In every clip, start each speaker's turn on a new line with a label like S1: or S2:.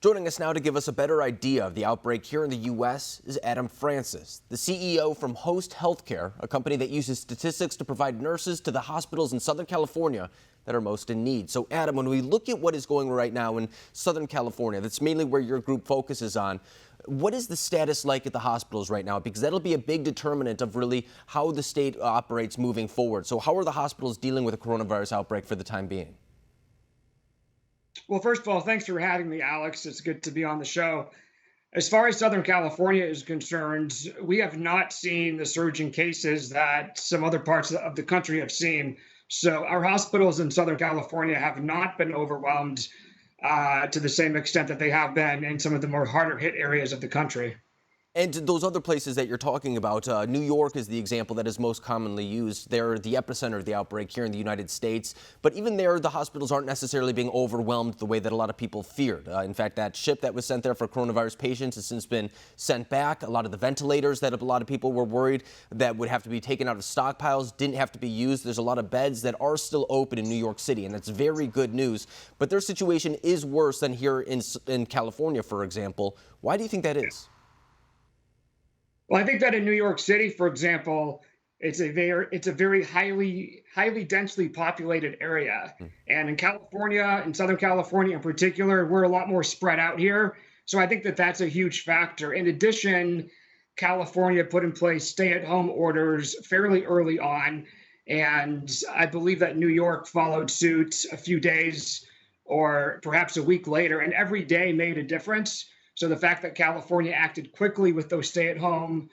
S1: Joining us now to give us a better idea of the outbreak here in the U.S. is Adam Francis, the CEO from Host Healthcare, a company that uses statistics to provide nurses to the hospitals in Southern California that are most in need. So, Adam, when we look at what is going right now in Southern California, that's mainly where your group focuses on, what is the status like at the hospitals right now? Because that'll be a big determinant of really how the state operates moving forward. So how are the hospitals dealing with the coronavirus outbreak for the time being?
S2: Well, first of all, thanks for having me, Alex. It's good to be on the show. As far as Southern California is concerned, we have not seen the surge in cases that some other parts of the country have seen. So our hospitals in Southern California have not been overwhelmed to the same extent that they have been in some of the more harder hit areas of the country.
S1: And those other places that you're talking about, New York is the example that is most commonly used. They're the epicenter of the outbreak here in the United States. But even there, the hospitals aren't necessarily being overwhelmed the way that a lot of people feared. In fact, that ship that was sent there for coronavirus patients has since been sent back. A lot of the ventilators that a lot of people were worried that would have to be taken out of stockpiles didn't have to be used. There's a lot of beds that are still open in New York City, and that's very good news. But their situation is worse than here in California, for example. Why do you think that is?
S2: Well, I think that in New York City, for example, it's a very highly densely populated area. And in California, in Southern California in particular, we're a lot more spread out here. So I think that that's a huge factor. In addition, California put in place stay-at-home orders fairly early on, and I believe that New York followed suit a few days or perhaps a week later, and every day made a difference. So the fact that California acted quickly with those stay-at-home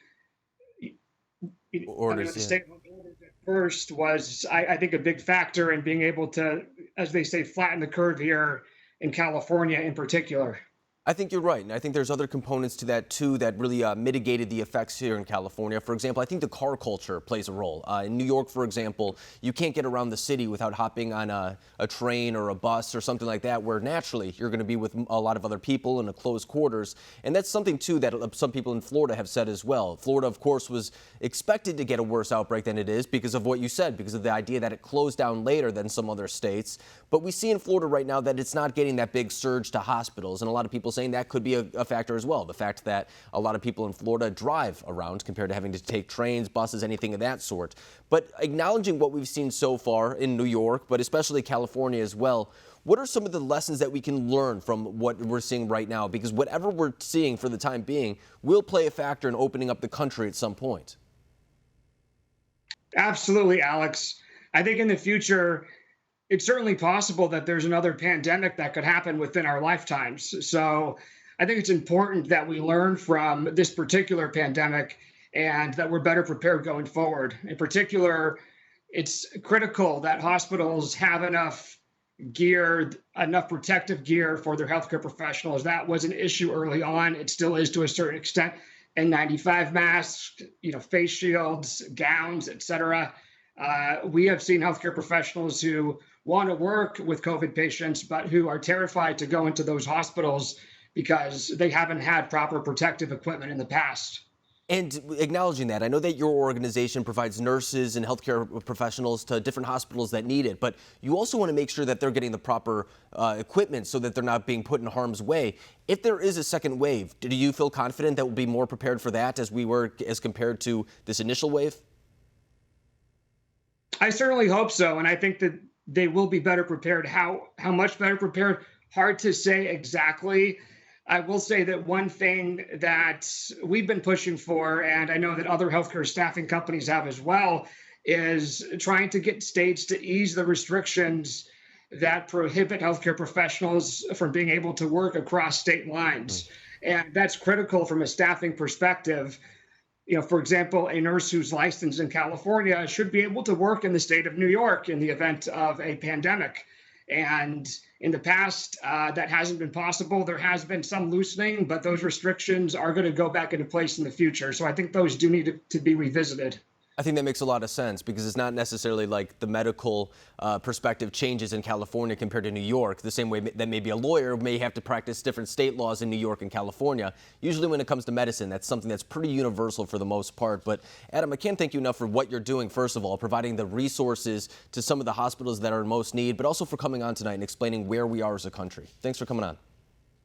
S1: Orders,
S2: the
S1: yeah.
S2: stay-at-home orders at first was, I think, a big factor in being able to, as they say, flatten the curve here in California in particular.
S1: I think you're right, and I think there's other components to that too that really mitigated the effects here in California. For example, I think the car culture plays a role. In New York, for example, you can't get around the city without hopping on a train or a bus or something like that, where naturally you're going to be with a lot of other people in a closed quarters. And that's something too that some people in Florida have said as well. Florida, of course, was expected to get a worse outbreak than it is because of what you said, because of the idea that it closed down later than some other states. But we see in Florida right now that it's not getting that big surge to hospitals, and a lot of people saying that could be a factor as well. The fact that a lot of people in Florida drive around compared to having to take trains, buses, anything of that sort. But acknowledging what we've seen so far in New York, but especially California as well, what are some of the lessons that we can learn from what we're seeing right now? Because whatever we're seeing for the time being will play a factor in opening up the country at some point.
S2: Absolutely, Alex. I think in the future, it's certainly possible that there's another pandemic that could happen within our lifetimes. So I think it's important that we learn from this particular pandemic and that we're better prepared going forward. In particular, it's critical that hospitals have enough gear, enough protective gear for their healthcare professionals. That was an issue early on. It still is to a certain extent. N95 masks, face shields, gowns, et cetera. We have seen healthcare professionals who want to work with COVID patients, but who are terrified to go into those hospitals because they haven't had proper protective equipment in the past.
S1: And acknowledging that, I know that your organization provides nurses and healthcare professionals to different hospitals that need it, but you also want to make sure that they're getting the proper equipment so that they're not being put in harm's way. If there is a second wave, do you feel confident that we'll be more prepared for that as compared to this initial wave?
S2: I certainly hope so, and I think that they will be better prepared. How much better prepared? Hard to say exactly. I will say that one thing that we've been pushing for, and I know that other healthcare staffing companies have as well, is trying to get states to ease the restrictions that prohibit healthcare professionals from being able to work across state lines. And that's critical from a staffing perspective. For example, a nurse who's licensed in California should be able to work in the state of New York in the event of a pandemic. And in the past, that hasn't been possible. There has been some loosening, but those restrictions are going to go back into place in the future. So I think those do need to be revisited.
S1: I think that makes a lot of sense because it's not necessarily like the medical perspective changes in California compared to New York, the same way that maybe a lawyer may have to practice different state laws in New York and California. Usually when it comes to medicine, that's something that's pretty universal for the most part. But Adam, I can't thank you enough for what you're doing, first of all, providing the resources to some of the hospitals that are in most need, but also for coming on tonight and explaining where we are as a country. Thanks for coming on.